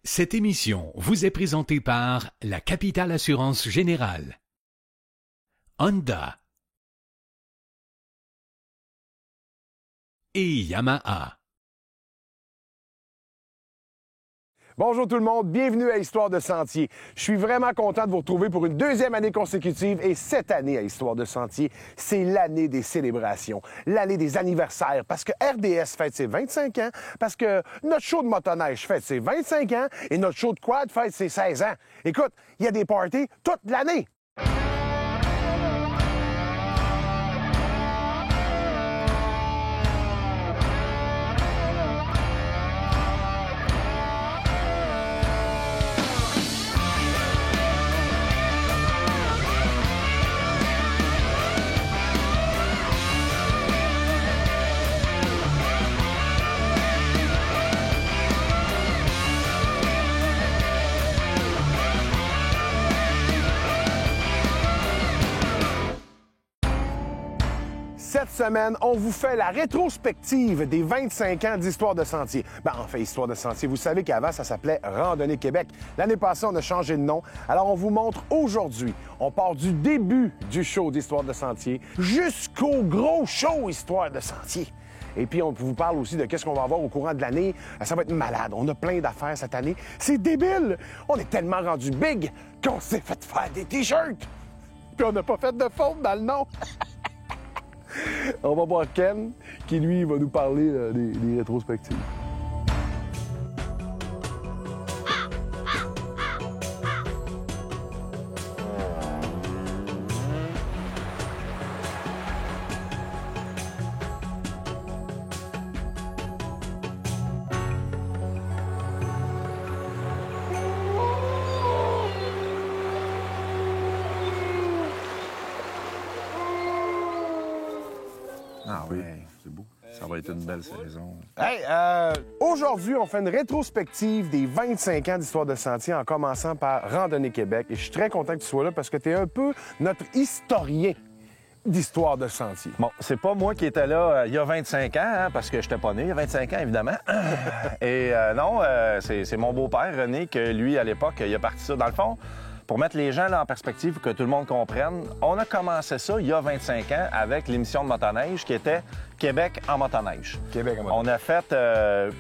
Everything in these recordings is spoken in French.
Cette émission vous est présentée par la Capitale Assurance Générale, Honda et Yamaha. Bonjour tout le monde, bienvenue à Histoire de Sentier. Je suis vraiment content de vous retrouver pour une deuxième année consécutive et cette année à Histoire de Sentier, c'est l'année des célébrations, l'année des anniversaires parce que RDS fête ses 25 ans, parce que notre show de motoneige fête ses 25 ans et notre show de quad fête ses 16 ans. Écoute, il y a des parties toute l'année. Cette semaine, on vous fait la rétrospective des 25 ans d'Histoire de Sentier. En fait, Histoire de Sentier, vous savez qu'avant, ça s'appelait Randonnée Québec. L'année passée, on a changé de nom. Alors, on vous montre aujourd'hui, on part du début du show d'Histoire de Sentier jusqu'au gros show Histoire de Sentier. Et puis, on vous parle aussi de qu'est-ce qu'on va avoir au courant de l'année. Ça va être malade. On a plein d'affaires cette année. C'est débile! On est tellement rendu big qu'on s'est fait faire des T-shirts! Puis on n'a pas fait de faute dans le nom! On va voir Ken, qui lui va nous parler des rétrospectives. Ah oui, c'est beau. Ça va être une belle saison. Hey, aujourd'hui, on fait une rétrospective des 25 ans d'Histoire de Sentier en commençant par Randonnée Québec. Et je suis très content que tu sois là parce que tu es un peu notre historien d'Histoire de Sentier. Bon, c'est pas moi qui étais là il y a 25 ans, hein, parce que je n'étais pas né il y a 25 ans, évidemment. Et non, c'est mon beau-père, René, que lui, à l'époque, il a parti ça. Dans le fond, pour mettre les gens là en perspective, que tout le monde comprenne, on a commencé ça il y a 25 ans avec l'émission de motoneige qui était Québec en motoneige. Québec en motoneige. On a fait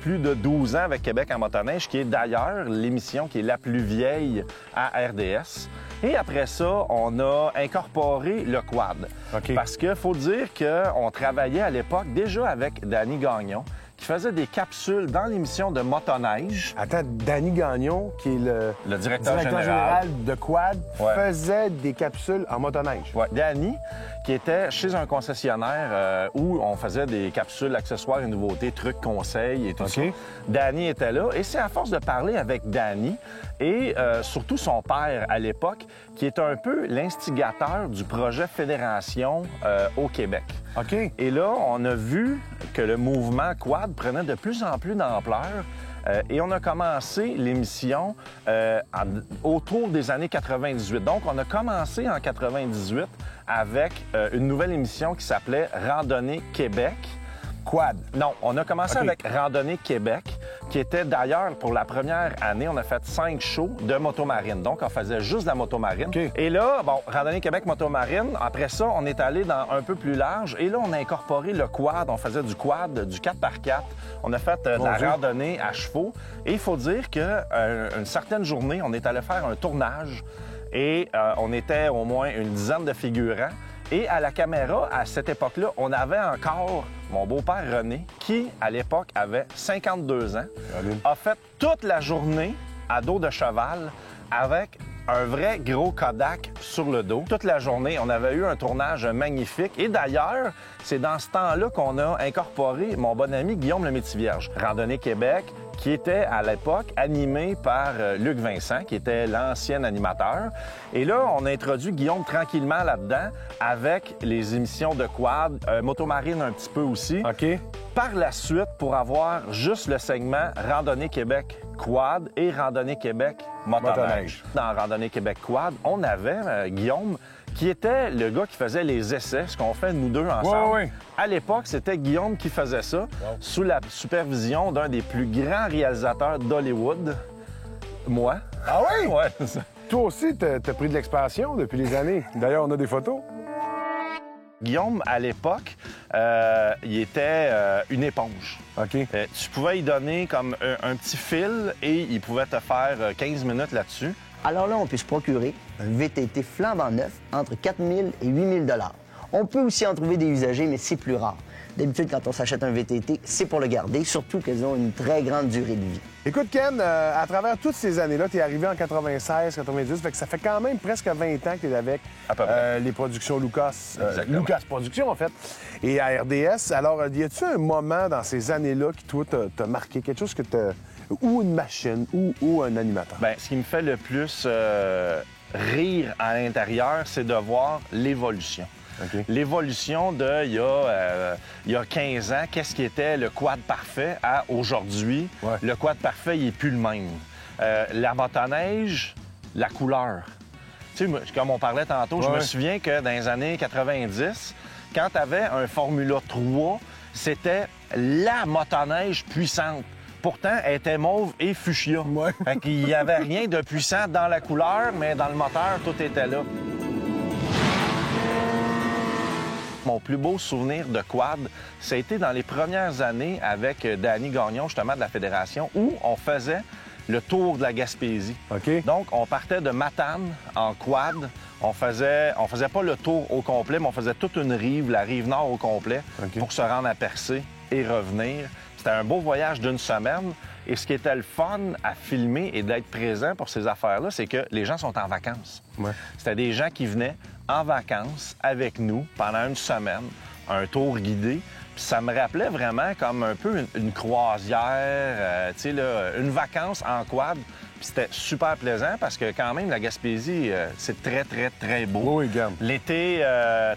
plus de 12 ans avec Québec en motoneige, qui est d'ailleurs l'émission qui est la plus vieille à RDS. Et après ça, on a incorporé le quad. OK. Parce qu'il faut dire qu'on travaillait à l'époque déjà avec Danny Gagnon, qui faisait des capsules dans l'émission de motoneige. Attends, Danny Gagnon, qui est Le directeur général de Quad, Ouais. faisait des capsules en motoneige. Ouais, Danny, qui était chez un concessionnaire où on faisait des capsules, accessoires et nouveautés, trucs, conseils et tout ça. Danny était là et c'est à force de parler avec Danny et surtout son père à l'époque, qui est un peu l'instigateur du projet Fédération au Québec. OK. Et là, on a vu que le mouvement quad prenait de plus en plus d'ampleur. Et on a commencé l'émission autour des années 98. Donc, on a commencé en 98 avec une nouvelle émission qui s'appelait Randonnée Québec. Quad. Non, on a commencé OK. avec Randonnée Québec, qui était d'ailleurs, pour la première année, on a fait 5 shows de motomarine. Donc, on faisait juste de la motomarine. OK. Et là, bon, Randonnée Québec, motomarine. Après ça, on est allé dans un peu plus large. Et là, on a incorporé le quad. On faisait du quad, du 4x4. On a fait de la Dieu. randonnée à chevaux. Et il faut dire qu'une certaine journée, on est allé faire un tournage. Et on était au moins une dizaine de figurants. Et à la caméra, à cette époque-là, on avait encore mon beau-père René, qui, à l'époque, avait 52 ans, a fait toute la journée à dos de cheval avec un vrai gros Kodak sur le dos. Toute la journée, on avait eu un tournage magnifique. Et d'ailleurs, c'est dans ce temps-là qu'on a incorporé mon bon ami Guillaume le Métivierge. Randonnée Québec, qui était à l'époque animé par Luc Vincent, qui était l'ancien animateur. Et là, on a introduit Guillaume tranquillement là-dedans avec les émissions de quad, motomarine un petit peu aussi. OK. Par la suite, pour avoir juste le segment Randonnée Québec Quad et Randonnée Québec Motoneige. Dans Randonnée Québec Quad, on avait Guillaume, qui était le gars qui faisait les essais, ce qu'on fait nous deux ensemble. Ouais. À l'époque, c'était Guillaume qui faisait ça, sous la supervision d'un des plus grands réalisateurs d'Hollywood, Moi? Ah oui? Ouais, c'est ça. Toi aussi, t'as pris de l'expansion depuis les années. D'ailleurs, on a des photos. Guillaume, à l'époque, il était une éponge. OK. Tu pouvais y donner comme un petit fil et il pouvait te faire 15 minutes là-dessus. Alors là, on peut se procurer un VTT flambant neuf entre 4 000 et 8 000 $. On peut aussi en trouver des usagers, mais c'est plus rare. D'habitude, quand on s'achète un VTT, c'est pour le garder, surtout qu'elles ont une très grande durée de vie. Écoute, Ken, à travers toutes ces années-là, tu es arrivé en 96, 98, fait que ça fait quand même presque 20 ans que tu es avec À peu près. les productions Lucas. Exactement. Lucas Productions, en fait, et à RDS. Alors, y a-tu un moment dans ces années-là qui, toi, t'a marqué? Quelque chose que t'as... Ou une machine, ou un animateur? Bien, ce qui me fait le plus rire à l'intérieur, c'est de voir l'évolution. OK. L'évolution de, il y a 15 ans, qu'est-ce qui était le quad parfait à aujourd'hui? Ouais. Le quad parfait, il n'est plus le même. La motoneige, la couleur. Tu sais, moi, comme on parlait tantôt, je Ouais. me souviens que dans les années 90, quand tu avais un Formula 3, c'était la motoneige puissante. Pourtant, elle était mauve et fuchsia. Ouais. Fait qu'il n'y avait rien de puissant dans la couleur, mais dans le moteur, tout était là. Mon plus beau souvenir de quad, ça a été dans les premières années avec Danny Gagnon, justement, de la Fédération, où on faisait le tour de la Gaspésie. OK. Donc, on partait de Matane en quad. On faisait pas le tour au complet, mais on faisait toute une rive, la rive nord au complet, OK. pour se rendre à Percé et revenir. C'était un beau voyage d'une semaine. Et ce qui était le fun à filmer et d'être présent pour ces affaires-là, c'est que les gens sont en vacances. Ouais. C'était des gens qui venaient en vacances avec nous pendant une semaine, un tour guidé. Puis ça me rappelait vraiment comme un peu une croisière, tu sais, là, une vacance en quad. Puis c'était super plaisant parce que quand même, la Gaspésie, c'est très, très, très beau. Oui, regarde. L'été,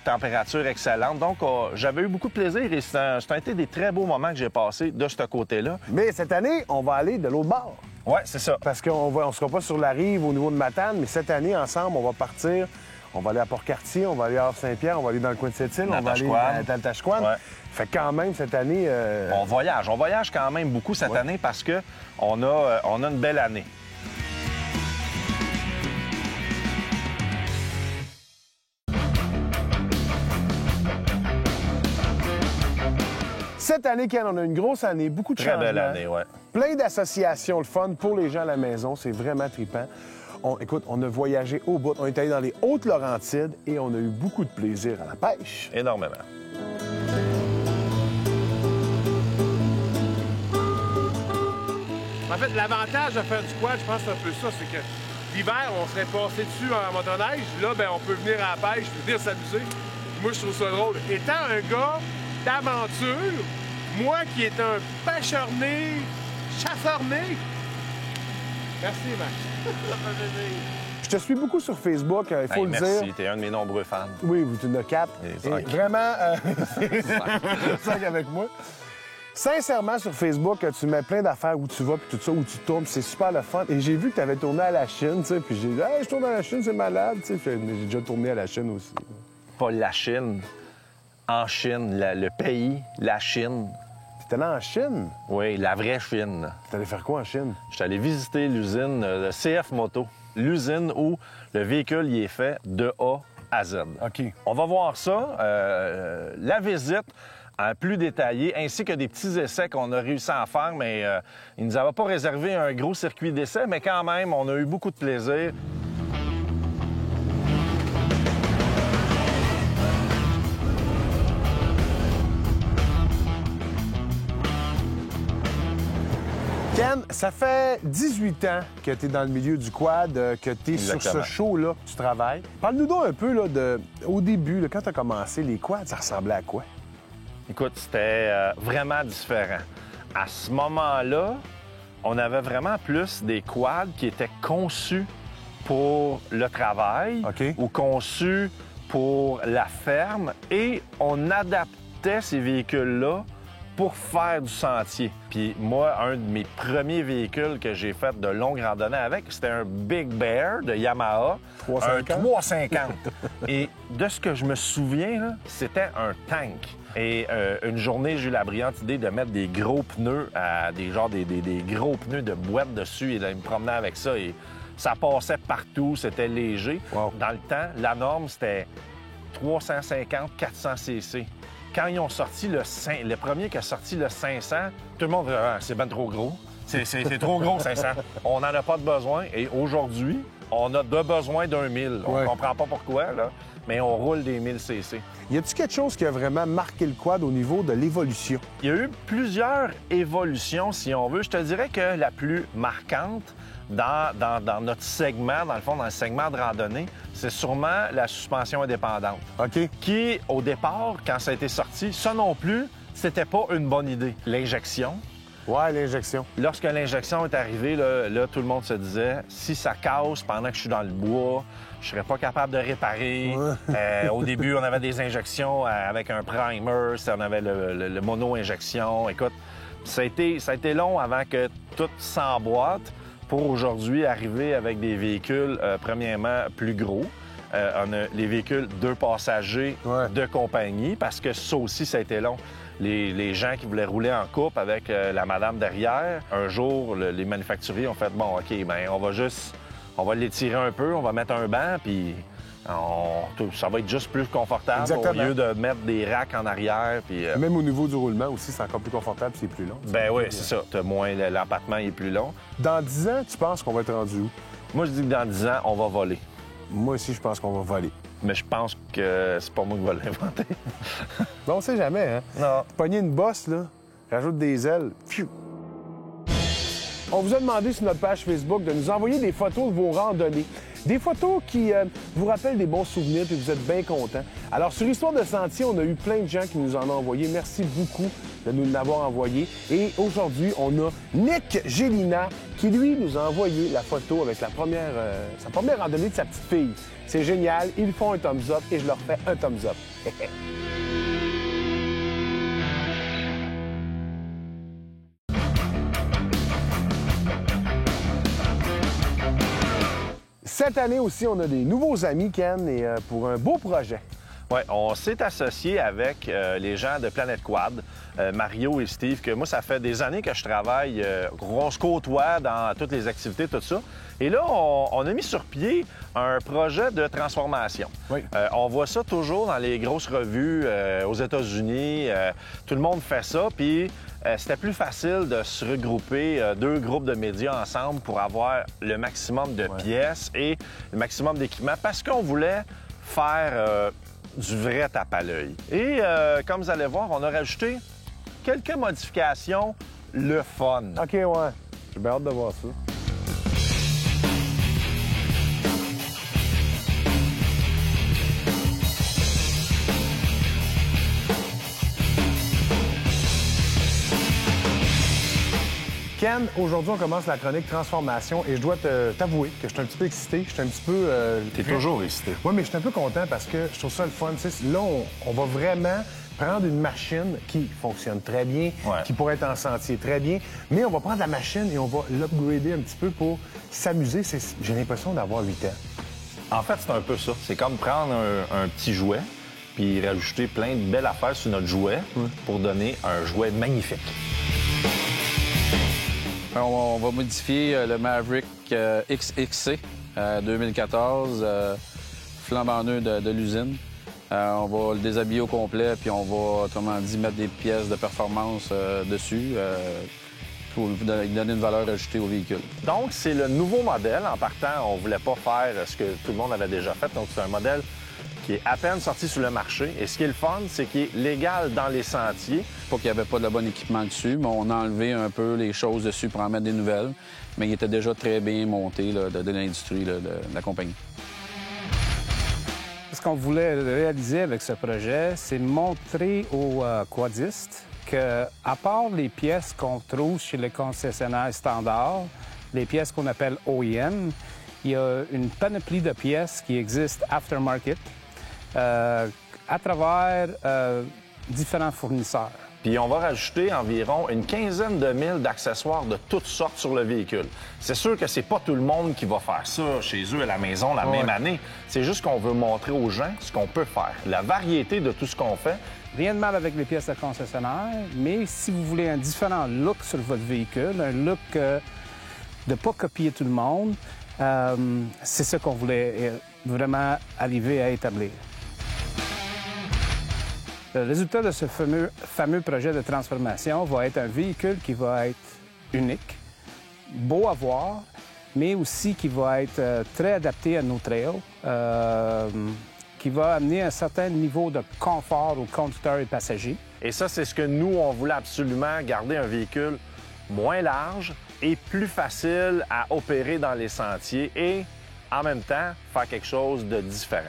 température excellente. Donc, j'avais eu beaucoup de plaisir et ça a été des très beaux moments que j'ai passés de ce côté-là. Mais cette année, on va aller de l'autre bord. Ouais, c'est ça. Parce qu'on ne sera pas sur la rive au niveau de Matane, mais cette année, ensemble, on va partir. On va aller à Port-Cartier, on va aller à Havre-Saint-Pierre, on va aller dans le coin de Sept-Îles, on va aller dans le Tachouane. Ouais. Fait que quand même, cette année... On voyage quand même beaucoup cette année parce que on a une belle année. Cette année, Ken, on a une grosse année, beaucoup de Très changements. belle année, ouais. Plein d'associations, le fun pour les gens à la maison, c'est vraiment trippant. Écoute, on a voyagé au bout, on est allé dans les Hautes-Laurentides et on a eu beaucoup de plaisir à la pêche. Énormément. En fait, l'avantage de faire du quad, je pense que c'est un peu ça, c'est que l'hiver, on serait passé dessus en motoneige. Là, ben, on peut venir à la pêche, venir s'amuser. Moi, je trouve ça drôle. Étant un gars d'aventure, moi qui est un pêcheur-né, chasseur-né. Merci, Max. Ça fait plaisir. Je te suis beaucoup sur Facebook, il faut Hey, le merci, dire. t'es un de mes nombreux fans. Oui, vous êtes une 4. Et Et cinq. vraiment, 5 avec moi. Sincèrement, sur Facebook, tu mets plein d'affaires où tu vas, puis tout ça, où tu tournes, puis c'est super le fun. Et j'ai vu que tu avais tourné à la Chine, tu sais, puis j'ai dit, hey, je tourne à la Chine, c'est malade, tu sais. Mais j'ai déjà tourné à la Chine aussi. Pas la Chine. En Chine, le pays, la Chine. T'étais là en Chine? Oui, la vraie Chine. T'allais faire quoi en Chine? Je suis allé visiter l'usine de CF Moto. L'usine où le véhicule y est fait de A à Z. OK. On va voir ça, la visite en plus détaillée, ainsi que des petits essais qu'on a réussi à faire, mais ils nous avaient pas réservé un gros circuit d'essais, mais quand même, on a eu beaucoup de plaisir. Ken, ça fait 18 ans que tu es dans le milieu du quad, que tu es sur ce Exactement. show-là, tu travailles. Parle-nous donc un peu là, au début, là, quand tu as commencé, les quads, ça ressemblait à quoi? Écoute, c'était vraiment différent. À ce moment-là, on avait vraiment plus des quads qui étaient conçus pour le travail OK. ou conçus pour la ferme et on adaptait ces véhicules-là pour faire du sentier. Puis moi, un de mes premiers véhicules que j'ai fait de longue randonnée avec, c'était un Big Bear de Yamaha. 350? Un 350. Et de ce que je me souviens, là, c'était un tank. Et une journée, j'ai eu la brillante idée de mettre des gros pneus, des gros pneus de boîte dessus et de me promener avec ça. Et ça passait partout, c'était léger. Wow. Dans le temps, la norme, c'était 350-400 cc. Quand ils ont sorti le premier qui a sorti le 500, tout le monde dit ah, c'est ben trop gros. C'est trop gros, 500. On n'en a pas de besoin. Et aujourd'hui, on a de besoin d'un 1000. On ne comprend pas pourquoi, là, mais on roule des 1000 cc. Y a-t-il quelque chose qui a vraiment marqué le quad au niveau de l'évolution? Il y a eu plusieurs évolutions, si on veut. Je te dirais que la plus marquante dans notre segment, dans le fond, dans le segment de randonnée, c'est sûrement la suspension indépendante. OK. Qui, au départ, quand ça a été sorti, ça non plus, c'était pas une bonne idée. L'injection. Ouais, l'injection. Lorsque l'injection est arrivée, là, tout le monde se disait, si ça casse pendant que je suis dans le bois, je serais pas capable de réparer. Au début, on avait des injections avec un primer, on avait le mono-injection. Écoute, ça a été long avant que tout s'emboîte pour aujourd'hui arriver avec des véhicules, premièrement, plus gros. On a les véhicules 2 passagers de compagnie, parce que ça aussi, ça a été long. Les gens qui voulaient rouler en couple avec la madame derrière, un jour, les manufacturiers ont fait « Bon, OK, bien, on va l'étirer un peu, on va mettre un banc, puis ça va être juste plus confortable. Exactement. Au lieu de mettre des racks en arrière. » Puis, Même au niveau du roulement aussi, c'est encore plus confortable, c'est plus long. Ben oui, c'est ça. T'as moins, l'empattement est plus long. Dans 10 ans, tu penses qu'on va être rendu où? Moi, je dis que dans 10 ans, on va voler. Moi aussi, je pense qu'on va voler. Mais je pense que c'est pas moi qui va l'inventer. Bon, on sait jamais, hein? Non. Pogner une bosse, là, rajoute des ailes. Pfiou! On vous a demandé sur notre page Facebook de nous envoyer des photos de vos randonnées. Des photos qui vous rappellent des bons souvenirs et vous êtes bien contents. Alors, sur Histoire de Sentier, on a eu plein de gens qui nous en ont envoyé. Merci beaucoup de nous l'avoir envoyé. Et aujourd'hui, on a Nick Gélina qui, lui, nous a envoyé la photo avec sa première randonnée de sa petite fille. C'est génial. Ils font un thumbs up et je leur fais un thumbs up. Cette année aussi, on a des nouveaux amis, Ken, et pour un beau projet. Oui, on s'est associé avec les gens de Planète Quad, Mario et Steve, que moi, ça fait des années que je travaille, on se côtoie dans toutes les activités, tout ça. Et là, on a mis sur pied un projet de transformation. Oui. On voit ça toujours dans les grosses revues aux États-Unis. Tout le monde fait ça, puis c'était plus facile de se regrouper 2 groupes de médias ensemble pour avoir le maximum de pièces et le maximum d'équipements, parce qu'on voulait faire du vrai tape à l'œil. Et comme vous allez voir, on a rajouté quelques modifications, le fun. OK, ouais. J'ai bien hâte de voir ça. Ken, aujourd'hui, on commence la chronique Transformation et je dois t'avouer que je suis un petit peu excité. Je suis un petit peu... T'es toujours excité. Oui, mais je suis un peu content parce que je trouve ça le fun. Tu sais, là, on va vraiment prendre une machine qui fonctionne très bien, qui pourrait être en sentier très bien, mais on va prendre la machine et on va l'upgrader un petit peu pour s'amuser. J'ai l'impression d'avoir 8 ans. En fait, c'est un peu ça. C'est comme prendre un petit jouet puis rajouter plein de belles affaires sur notre jouet pour donner un jouet magnifique. On va modifier le Maverick XXC 2014, flambant neuf de l'usine. On va le déshabiller au complet, puis on va, autrement dit, mettre des pièces de performance dessus pour lui donner une valeur ajoutée au véhicule. Donc, c'est le nouveau modèle. En partant, on ne voulait pas faire ce que tout le monde avait déjà fait. Donc, c'est un modèle qui est à peine sorti sur le marché. Et ce qui est le fun, c'est qu'il est légal dans les sentiers. Pas qu'il n'y avait pas de bon équipement dessus, mais on a enlevé un peu les choses dessus pour en mettre des nouvelles. Mais il était déjà très bien monté là, de l'industrie de la compagnie. Ce qu'on voulait réaliser avec ce projet, c'est montrer aux quadistes qu'à part les pièces qu'on trouve chez les concessionnaires standards, les pièces qu'on appelle OEM, il y a une panoplie de pièces qui existent aftermarket à travers différents fournisseurs. Puis on va rajouter environ une quinzaine de mille d'accessoires de toutes sortes sur le véhicule. C'est sûr que c'est pas tout le monde qui va faire ça chez eux à la maison la même année. C'est juste qu'on veut montrer aux gens ce qu'on peut faire, la variété de tout ce qu'on fait. Rien de mal avec les pièces de concessionnaire, mais si vous voulez un différent look sur votre véhicule, un look de ne pas copier tout le monde, c'est ça qu'on voulait vraiment arriver à établir. Le résultat de ce fameux projet de transformation va être un véhicule qui va être unique, beau à voir, mais aussi qui va être très adapté à nos trails, qui va amener un certain niveau de confort aux conducteurs et passagers. Et ça, c'est ce que nous, on voulait absolument, garder un véhicule moins large et plus facile à opérer dans les sentiers et, en même temps, faire quelque chose de différent.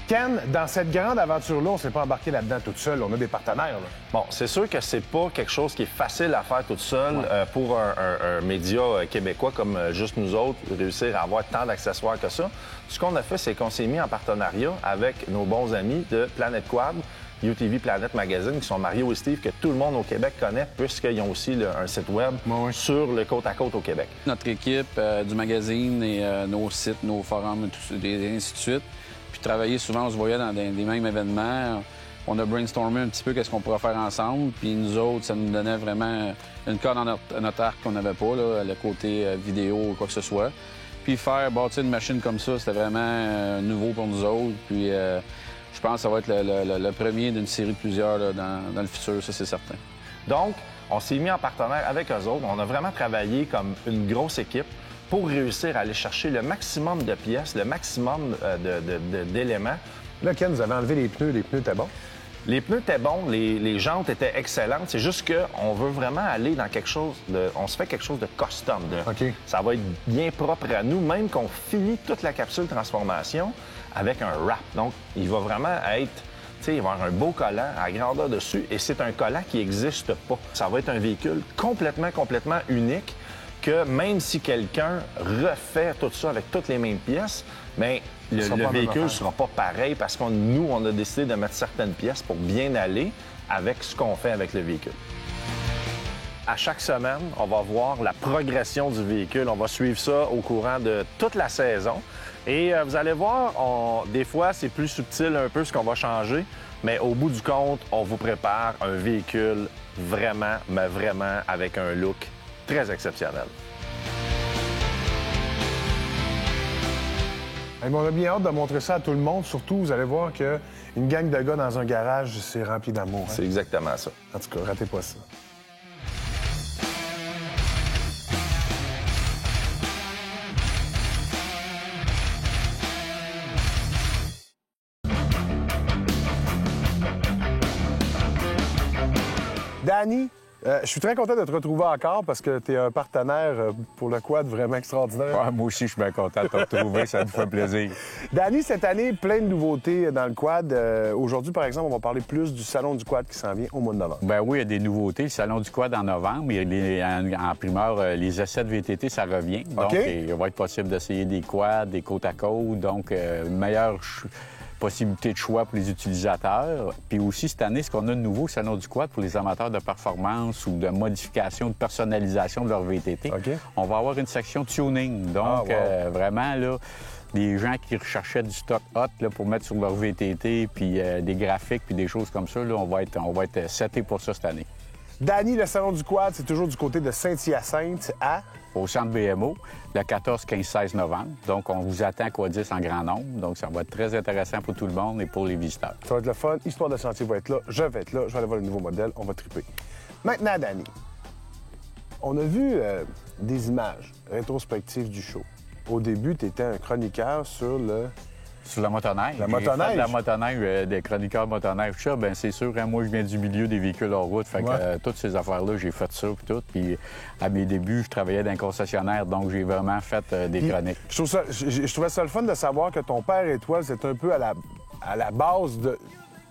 Ken, dans cette grande aventure-là, on ne s'est pas embarqué là-dedans toute seule. On a des partenaires. Là. Bon, c'est sûr que c'est pas quelque chose qui est facile à faire toute seule pour un média québécois comme juste nous autres, réussir à avoir tant d'accessoires que ça. Ce qu'on a fait, c'est qu'on s'est mis en partenariat avec nos bons amis de Planet Quad, UTV Planet Magazine, qui sont Mario et Steve, que tout le monde au Québec connaît, puisqu'ils ont aussi un site web sur le côte-à-côte au Québec. Notre équipe du magazine et nos sites, nos forums, et ainsi de suite. Puis travailler souvent, on se voyait dans des mêmes événements. On a brainstormé un petit peu qu'est-ce qu'on pourrait faire ensemble. Puis nous autres, ça nous donnait vraiment une corde dans notre arc qu'on n'avait pas, là, le côté vidéo ou quoi que ce soit. Puis faire bâtir une machine comme ça, c'était vraiment nouveau pour nous autres. Puis je pense que ça va être le premier d'une série de plusieurs là, dans le futur, ça c'est certain. Donc, on s'est mis en partenaire avec eux autres. On a vraiment travaillé comme une grosse équipe pour réussir à aller chercher le maximum de pièces, le maximum d'éléments. Là, Ken, vous avez enlevé les pneus étaient bons? Les pneus étaient bons, les jantes étaient excellentes. C'est juste qu'on veut vraiment aller dans quelque chose on se fait quelque chose de custom. Ça va être bien propre à nous, même qu'on finit toute la capsule transformation avec un wrap. Donc, il va vraiment être... il va y avoir un beau collant à grandeur dessus et c'est un collant qui n'existe pas. Ça va être un véhicule complètement unique que même si quelqu'un refait tout ça avec toutes les mêmes pièces, bien, le véhicule ne sera pas pareil parce que nous, on a décidé de mettre certaines pièces pour bien aller avec ce qu'on fait avec le véhicule. À chaque semaine, on va voir la progression du véhicule. On va suivre ça au courant de toute la saison. Et vous allez voir, des fois, c'est plus subtil un peu ce qu'on va changer, mais au bout du compte, on vous prépare un véhicule vraiment, mais vraiment avec un look très exceptionnel. On a bien hâte de montrer ça à tout le monde. Surtout, vous allez voir qu'une gang de gars dans un garage, c'est rempli d'amour. C'est exactement ça. En tout cas, ratez pas ça. Danny, je suis très content de te retrouver encore parce que tu es un partenaire pour le quad vraiment extraordinaire. Ouais, moi aussi, je suis bien content de te retrouver. Ça nous fait plaisir. Danny, cette année, plein de nouveautés dans le quad. Aujourd'hui, par exemple, on va parler plus du Salon du quad qui s'en vient au mois de novembre. Ben oui, il y a des nouveautés. Le Salon du quad en novembre. En primeur, les essais de VTT, ça revient. Donc, il va être possible d'essayer des quads, des côte-à-côte. Donc, meilleure possibilité de choix pour les utilisateurs. Puis aussi, cette année, ce qu'on a de nouveau, le Salon du quad pour les amateurs de performance ou de modification, de personnalisation de leur VTT. On va avoir une section tuning. Donc, vraiment, là, des gens qui recherchaient du stock hot là, pour mettre sur leur VTT, puis des graphiques, puis des choses comme ça, là, on va être seté pour ça cette année. Danny, le Salon du quad, c'est toujours du côté de Saint-Hyacinthe au centre BMO, le 14, 15, 16 novembre. Donc, on vous attend à Quadis en grand nombre. Donc, ça va être très intéressant pour tout le monde et pour les visiteurs. Ça va être le fun. Histoire de Sentier va être là. Je vais être là. Je vais aller voir le nouveau modèle. On va triper. Maintenant, Danny, on a vu des images rétrospectives du show. Au début, tu étais un chroniqueur sur la motoneige. La motoneige? La motoneige, des chroniqueurs motoneige, tout ça, bien, c'est sûr, hein, moi, je viens du milieu des véhicules hors route. Fait que toutes ces affaires-là, j'ai fait ça, puis tout. Puis à mes débuts, je travaillais dans un concessionnaire, donc j'ai vraiment fait des chroniques. Je trouvais ça le fun de savoir que ton père et toi, vous êtes un peu à la base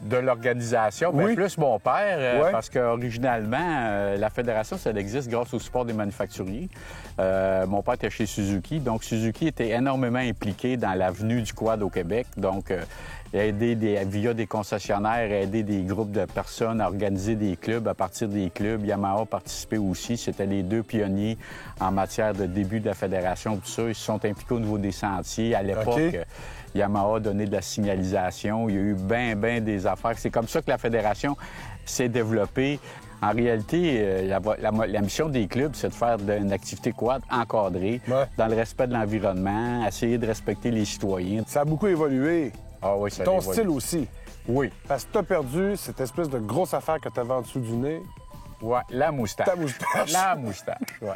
De l'organisation, bien Oui. plus mon père, Ouais. parce qu'originalement, la fédération, ça existe grâce au support des manufacturiers. Mon père était chez Suzuki, donc Suzuki était énormément impliqué dans l'avenue du quad au Québec, donc aider via des concessionnaires, aider des groupes de personnes à organiser des clubs. À partir des clubs, Yamaha participait aussi. C'était les deux pionniers en matière de début de la fédération, tout ça. Ils se sont impliqués au niveau des sentiers. À l'époque, OK. Yamaha a donné de la signalisation. Il y a eu bien des affaires. C'est comme ça que la fédération s'est développée. En réalité, la mission des clubs, c'est de faire une activité quad encadrée, Ouais. dans le respect de l'environnement, essayer de respecter les citoyens. Ça a beaucoup évolué. Ah oui, ça Ton évolue. style aussi. Oui. Parce que t'as perdu cette espèce de grosse affaire que t'avais en dessous du nez. Ouais, la moustache. Ta moustache. La moustache, ouais.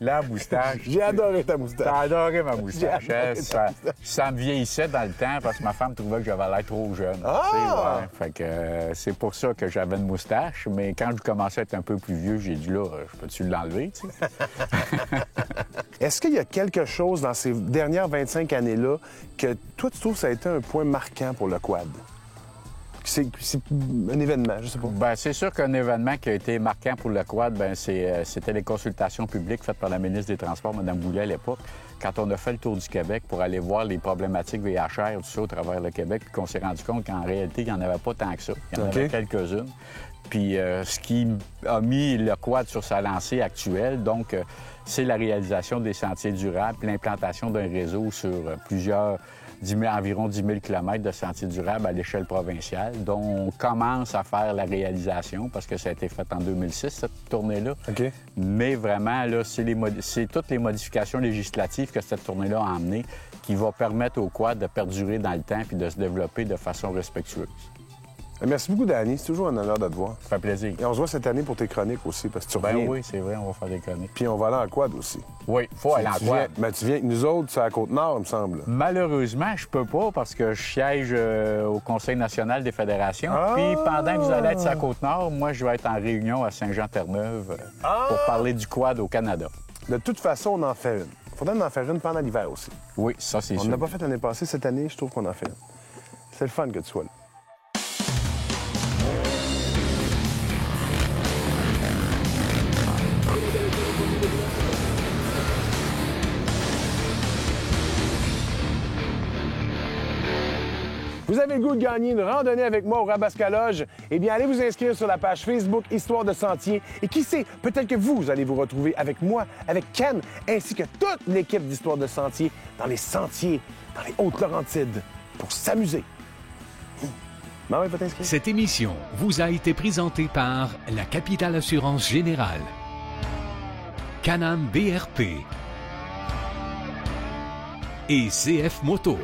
La moustache. J'ai adoré ta moustache. T'as adoré ma moustache. J'ai adoré hein? Ça me vieillissait dans le temps parce que ma femme trouvait que j'avais l'air trop jeune. Ah! Tu sais, ouais. Fait que c'est pour ça que j'avais une moustache. Mais quand je commençais à être un peu plus vieux, j'ai dit là, je peux-tu l'enlever, tu sais? Est-ce qu'il y a quelque chose dans ces dernières 25 années-là que toi, tu trouves que ça a été un point marquant pour le quad? C'est un événement, je sais pas. Bien, c'est sûr qu'un événement qui a été marquant pour le quad, bien, c'était les consultations publiques faites par la ministre des Transports, Mme Goulet, à l'époque, quand on a fait le tour du Québec pour aller voir les problématiques VHR, tout ça, au travers le Québec, puis qu'on s'est rendu compte qu'en réalité, il n'y en avait pas tant que ça. Il y en OK. avait quelques-unes. Puis ce qui a mis le quad sur sa lancée actuelle, donc, c'est la réalisation des sentiers durables, puis l'implantation d'un réseau sur environ 10 000 km de sentiers durables à l'échelle provinciale, dont on commence à faire la réalisation, parce que ça a été fait en 2006, cette tournée-là. OK. Mais vraiment, là, c'est toutes les modifications législatives que cette tournée-là a amenées qui va permettre au quad de perdurer dans le temps puis de se développer de façon respectueuse. Merci beaucoup, Danny. C'est toujours un honneur de te voir. Ça fait plaisir. Et on se voit cette année pour tes chroniques aussi, parce que tu Ben reviens. oui, c'est vrai, on va faire des chroniques. Puis on va aller en quad aussi. Oui, faut aller en Tu viens, quad. ben, tu viens avec nous autres, c'est à la Côte-Nord, il me semble. Malheureusement, je peux pas parce que je siège au Conseil national des fédérations. Ah! Puis pendant que vous allez être sur la Côte-Nord, moi, je vais être en réunion à Saint-Jean-Terre-Neuve pour parler du quad au Canada. De toute façon, on en fait une. Il faudrait en faire une pendant l'hiver aussi. Oui, ça, c'est On sûr. n'a pas fait l'année passée. Cette année, je trouve qu'on en fait une. C'est le fun que tu sois là. Vous avez le goût de gagner une randonnée avec moi au Rabasca-Loge? Eh bien, allez vous inscrire sur la page Facebook Histoire de Sentier. Et qui sait, peut-être que vous allez vous retrouver avec moi, avec Ken, ainsi que toute l'équipe d'Histoire de Sentier dans les sentiers, dans les Hautes-Laurentides, pour s'amuser. Maman, il faut t'inscrire. Cette émission vous a été présentée par la Capitale Assurance Générale, Can-Am BRP et CF Moto.